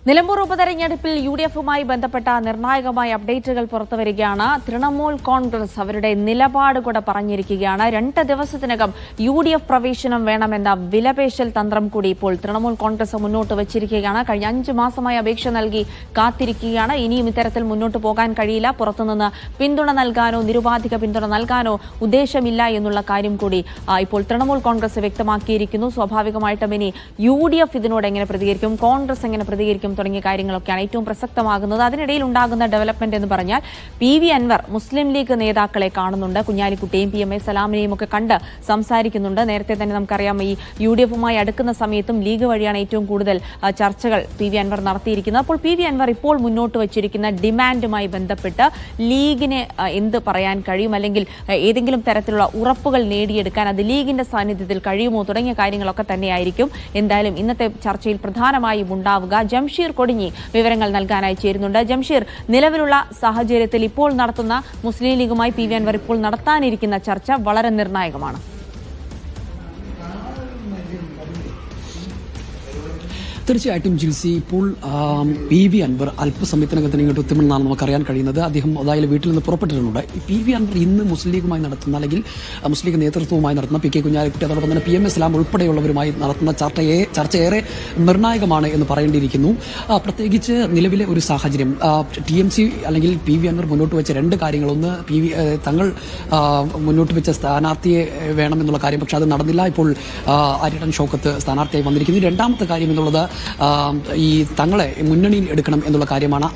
നിലമ്പൂർ ഉപതെരഞ്ഞെടുപ്പിൽ യുഡിഎഫുമായി ബന്ധപ്പെട്ട നിർണായകമായ അപ്ഡേറ്റുകൾ പുറത്തുവരികയാണ്. തൃണമൂൽ കോൺഗ്രസ് അവരുടെ നിലപാട് കൂടെ പറഞ്ഞിരിക്കുകയാണ്. 2 ദിവസത്തിനകം യുഡിഎഫ് പ്രവേശനം വേണമെന്ന വിലപേശൽ തന്ത്രം കൂടി ഇപ്പോൾ തൃണമൂൽ കോൺഗ്രസ് മുന്നോട്ട് വച്ചിരിക്കുകയാണ്. കഴിഞ്ഞ 5 മാസമായി അപേക്ഷ നൽകി കാത്തിരിക്കുകയാണ്. ഇനിയും ഇത്തരത്തിൽ മുന്നോട്ട് പോകാൻ കഴിയില്ല. പുറത്തുനിന്ന് പിന്തുണ നൽകാനോ നിരുപാധിക പിന്തുണ നൽകാനോ ഉദ്ദേശമില്ല എന്നുള്ള കാര്യം കൂടി ഇപ്പോൾ തൃണമൂൽ കോൺഗ്രസ് വ്യക്തമാക്കിയിരിക്കുന്നു. സ്വാഭാവികമായിട്ടും ഇനി യുഡിഎഫ് ഇതിനോട് എങ്ങനെ പ്രതികരിക്കും, കോൺഗ്രസ് എങ്ങനെ പ്രതികരിക്കും തുടങ്ങിയ കാര്യങ്ങളൊക്കെയാണ് ഏറ്റവും പ്രസക്തമാകുന്നത്. അതിനിടയിൽ ഉണ്ടാകുന്ന ഡെവലപ്മെന്റ് എന്ന് പറഞ്ഞാൽ PV അൻവർ മുസ്ലിം ലീഗ് നേതാക്കളെ കാണുന്നുണ്ട്. കുഞ്ഞാലിക്കുട്ടിയെയും PMA സലാമിനെയും ഒക്കെ കണ്ട് സംസാരിക്കുന്നുണ്ട്. നേരത്തെ തന്നെ നമുക്കറിയാം ഈ യുഡിഎഫുമായി അടുക്കുന്ന സമയത്തും ലീഗ് വഴിയാണ് ഏറ്റവും കൂടുതൽ ചർച്ചകൾ PV അൻവർ നടത്തിയിരിക്കുന്നത്. അപ്പോൾ PV അൻവർ ഇപ്പോൾ മുന്നോട്ട് വച്ചിരിക്കുന്ന ഡിമാൻഡുമായി ബന്ധപ്പെട്ട് ലീഗിന് എന്ത് പറയാൻ കഴിയും, അല്ലെങ്കിൽ ഏതെങ്കിലും തരത്തിലുള്ള ഉറപ്പുകൾ നേടിയെടുക്കാൻ അത് ലീഗിന്റെ സാന്നിധ്യത്തിൽ കഴിയുമോ തുടങ്ങിയ കാര്യങ്ങളൊക്കെ തന്നെയായിരിക്കും എന്തായാലും ഇന്നത്തെ ചർച്ചയിൽ പ്രധാനമായും ഉണ്ടാവുക. ജംഷീർ കൊടിഞ്ഞി വിവരങ്ങൾ നൽകാനായി ചേരുന്നുണ്ട്. ജംഷീർ, നിലവിലുള്ള സാഹചര്യത്തിൽ ഇപ്പോൾ നടത്തുന്ന മുസ്ലിം ലീഗുമായി PV അൻവർ ഇപ്പോൾ നടത്താനിരിക്കുന്ന ചർച്ച വളരെ നിർണായകമാണ്. തീർച്ചയായിട്ടും ജിൽസി, ഇപ്പോൾ PV അൻവർ അല്പസമയത്തിനകം തന്നെ ഇങ്ങോട്ട് എത്തുമെന്നാണ് നമുക്കറിയാൻ കഴിയുന്നത്. അദ്ദേഹം അതായത് വീട്ടിൽ നിന്ന് പുറപ്പെട്ടിട്ടുണ്ട്. PV അൻവർ ഇന്ന് മുസ്ലിം ലീഗുമായി നടത്തുന്ന അല്ലെങ്കിൽ മുസ്ലിം ലീഗ് നേതൃത്വവുമായി നടത്തുന്ന PK കുഞ്ഞാലിക്കുട്ടി അതോടൊപ്പം തന്നെ PMA സലാം ഉൾപ്പെടെയുള്ളവരുമായി നടത്തുന്ന ചർച്ച ഏറെ നിർണായകമാണ് എന്ന് പറയേണ്ടിയിരിക്കുന്നു. പ്രത്യേകിച്ച് നിലവിലെ ഒരു സാഹചര്യം TMC അല്ലെങ്കിൽ PV അൻവർ മുന്നോട്ട് വെച്ച 2 കാര്യങ്ങൾ. ഒന്ന് തങ്ങൾ മുന്നോട്ട് വെച്ച സ്ഥാനാർത്ഥിയെ വേണമെന്നുള്ള കാര്യം, പക്ഷെ അത് നടന്നില്ല. ഇപ്പോൾ ആര്യടൻ ഷൗക്കത്ത് സ്ഥാനാർത്ഥിയായി വന്നിരിക്കുന്നു. രണ്ടാമത്തെ കാര്യം എന്നുള്ളത് ഈ തങ്ങളെ മുന്നണിയിൽ എടുക്കണം എന്നുള്ള കാര്യമാണ്.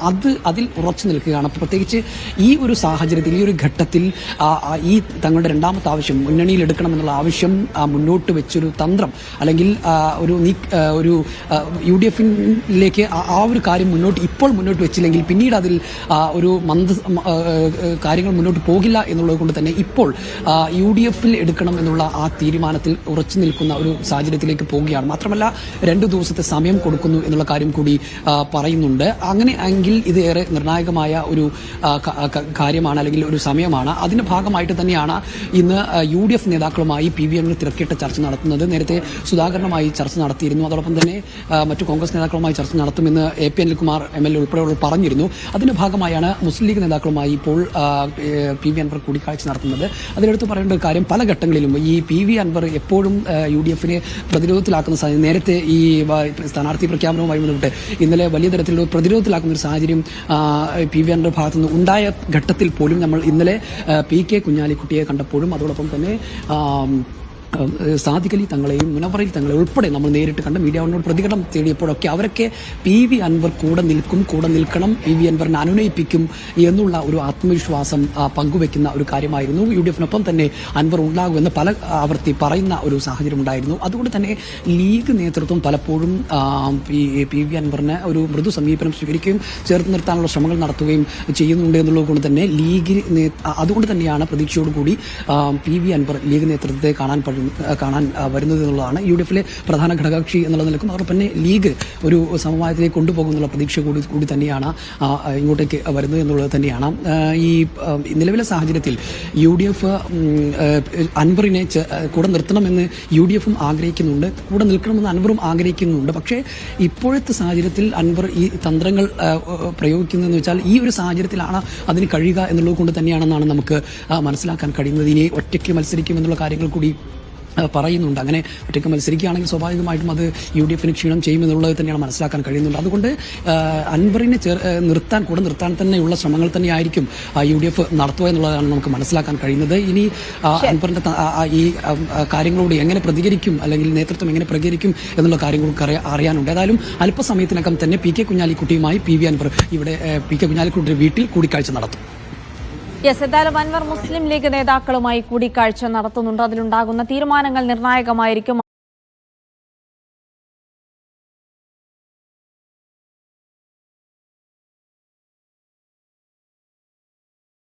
അതിൽ ഉറച്ചു നിൽക്കുകയാണ്. പ്രത്യേകിച്ച് ഈ ഒരു സാഹചര്യത്തിൽ, ഈ ഒരു ഘട്ടത്തിൽ ഈ തങ്ങളുടെ രണ്ടാമത്തെ ആവശ്യം മുന്നണിയിൽ എടുക്കണം എന്നുള്ള ആവശ്യം മുന്നോട്ട് വെച്ചൊരു തന്ത്രം അല്ലെങ്കിൽ ഒരു UDF-ലേക്ക് ആ ഒരു കാര്യം ഇപ്പോൾ മുന്നോട്ട് വെച്ചില്ലെങ്കിൽ പിന്നീട് അതിൽ ഒരു കാര്യങ്ങൾ മുന്നോട്ട് പോകില്ല എന്നുള്ളത് കൊണ്ട് തന്നെ ഇപ്പോൾ UDF-ൽ എടുക്കണം എന്നുള്ള ആ തീരുമാനത്തിൽ ഉറച്ചു നിൽക്കുന്ന ഒരു സാഹചര്യത്തിലേക്ക് പോവുകയാണ്. മാത്രമല്ല 2 ദിവസത്തെ സമയം കൊടുക്കുന്നു എന്നുള്ള കാര്യം കൂടി പറയുന്നുണ്ട്. അങ്ങനെ എങ്കിൽ ഇത് ഏറെ നിർണായകമായ ഒരു കാര്യമാണ് അല്ലെങ്കിൽ ഒരു സമയമാണ്. അതിന്റെ ഭാഗമായിട്ട് തന്നെയാണ് ഇന്ന് UDF നേതാക്കളുമായി PV അൻവർ തിരക്കിട്ട ചർച്ച നടത്തുന്നത്. നേരത്തെ സുധാകരനുമായി ചർച്ച നടത്തിയിരുന്നു. അതോടൊപ്പം തന്നെ മറ്റു കോൺഗ്രസ് നേതാക്കളുമായി ചർച്ച നടത്തുമെന്ന് AP അനിൽകുമാർ MLA ഉൾപ്പെടെയുള്ളവർ പറഞ്ഞിരുന്നു. അതിന്റെ ഭാഗമായാണ് മുസ്ലിം ലീഗ് നേതാക്കളുമായി ഇപ്പോൾ PV അൻവർ കൂടിക്കാഴ്ച നടത്തുന്നത്. അതിലെടുത്ത് പറയേണ്ട ഒരു കാര്യം, പല ഘട്ടങ്ങളിലും ഈ PV അൻവർ എപ്പോഴും UDF-നെ പ്രതിരോധത്തിലാക്കുന്ന സാഹചര്യം, നേരത്തെ ഈ സ്ഥാനാർത്ഥി പ്രഖ്യാപനവുമായി ബന്ധപ്പെട്ട് ഇന്നലെ വലിയ തരത്തിലുള്ള പ്രതിരോധത്തിലാക്കുന്ന ഒരു സാഹചര്യം PV അൻവർ ഭാഗത്തുനിന്ന് ഉണ്ടായ ഘട്ടത്തിൽ പോലും നമ്മൾ ഇന്നലെ PK കുഞ്ഞാലിക്കുട്ടിയെ കണ്ടപ്പോഴും അതോടൊപ്പം തന്നെ സാദിഖ് അലി തങ്ങളെയും മുനവറയിൽ തങ്ങളെ ഉൾപ്പെടെ നമ്മൾ നേരിട്ട് കണ്ട മീഡിയയോട് പ്രതികരണം തേടിയപ്പോഴൊക്കെ അവരൊക്കെ PV അൻവർ കൂടെ നിൽക്കണം, PV അൻവറിനെ അനുനയിപ്പിക്കും എന്നുള്ള ഒരു ആത്മവിശ്വാസം പങ്കുവെക്കുന്ന ഒരു കാര്യമായിരുന്നു. UDF-നൊപ്പം തന്നെ അൻവർ ഉണ്ടാകുമെന്ന് പല ആവർത്തി പറയുന്ന ഒരു സാഹചര്യം ഉണ്ടായിരുന്നു. അതുകൊണ്ട് തന്നെ ലീഗ് നേതൃത്വം പലപ്പോഴും PV അൻവറിന് ഒരു മൃദു സമീപനം സ്വീകരിക്കുകയും ചേർത്ത് നിർത്താനുള്ള ശ്രമങ്ങൾ നടത്തുകയും ചെയ്യുന്നുണ്ട് എന്നുള്ളത് കൊണ്ട് തന്നെ അതുകൊണ്ട് തന്നെയാണ് പ്രതീക്ഷയോടുകൂടി PV അൻവർ ലീഗ് നേതൃത്വത്തെ കാണാൻ വരുന്നത് എന്നുള്ളതാണ്. UDF-ലെ പ്രധാന ഘടകകക്ഷി എന്നുള്ള നിലക്കും അതോടൊപ്പം തന്നെ ലീഗ് ഒരു സമവായത്തിലേക്ക് കൊണ്ടുപോകുന്നുള്ള പ്രതീക്ഷ കൂടി തന്നെയാണ് ഇങ്ങോട്ടേക്ക് വരുന്നത് എന്നുള്ളത് തന്നെയാണ്. ഈ നിലവിലെ സാഹചര്യത്തിൽ UDF അൻവറിനെ കൂടെ നിർത്തണമെന്ന് UDF-ഉം ആഗ്രഹിക്കുന്നുണ്ട്, കൂടെ നിൽക്കണമെന്ന് അൻവറും ആഗ്രഹിക്കുന്നുണ്ട്. പക്ഷേ ഇപ്പോഴത്തെ സാഹചര്യത്തിൽ അൻവർ ഈ തന്ത്രങ്ങൾ പ്രയോഗിക്കുന്നതെന്ന് വെച്ചാൽ ഈ ഒരു സാഹചര്യത്തിലാണ് അതിന് കഴിയുക എന്നുള്ളത് കൊണ്ട് തന്നെയാണെന്നാണ് നമുക്ക് മനസ്സിലാക്കാൻ കഴിയുന്നത്. ഇനി ഒറ്റയ്ക്ക് മത്സരിക്കും എന്നുള്ള കാര്യങ്ങൾ കൂടി പറയുന്നുണ്ട്. അങ്ങനെ ഒറ്റയ്ക്ക് മത്സരിക്കുകയാണെങ്കിൽ സ്വാഭാവികമായിട്ടും അത് UDF-ന് ക്ഷീണം ചെയ്യുമെന്നുള്ളത് തന്നെയാണ് മനസ്സിലാക്കാൻ കഴിയുന്നുണ്ട്. അതുകൊണ്ട് അൻവറിനെ കൂടെ നിർത്താൻ തന്നെയുള്ള ശ്രമങ്ങൾ തന്നെയായിരിക്കും UDF നടത്തുക എന്നുള്ളതാണ് നമുക്ക് മനസ്സിലാക്കാൻ കഴിയുന്നത്. ഇനി അൻവറിന്റെ ഈ കാര്യങ്ങളോട് എങ്ങനെ പ്രതികരിക്കും അല്ലെങ്കിൽ നേതൃത്വം എങ്ങനെ പ്രതികരിക്കും എന്നുള്ള കാര്യങ്ങളൊക്കെ അറിയാനുണ്ട്. ഏതായാലും അല്പസമയത്തിനകം തന്നെ PK കുഞ്ഞാലിക്കുട്ടിയുമായി PV അൻവർ ഇവിടെ PK കുഞ്ഞാലിക്കുട്ടിയുടെ വീട്ടിൽ കൂടിക്കാഴ്ച നടത്തും. എന്തായാലും അൻവർ മുസ്ലിം ലീഗ് നേതാക്കളുമായി കൂടിക്കാഴ്ച നടത്തുന്നുണ്ട്. അതിലുണ്ടാകുന്ന തീരുമാനങ്ങൾ നിർണായകമായിരിക്കും.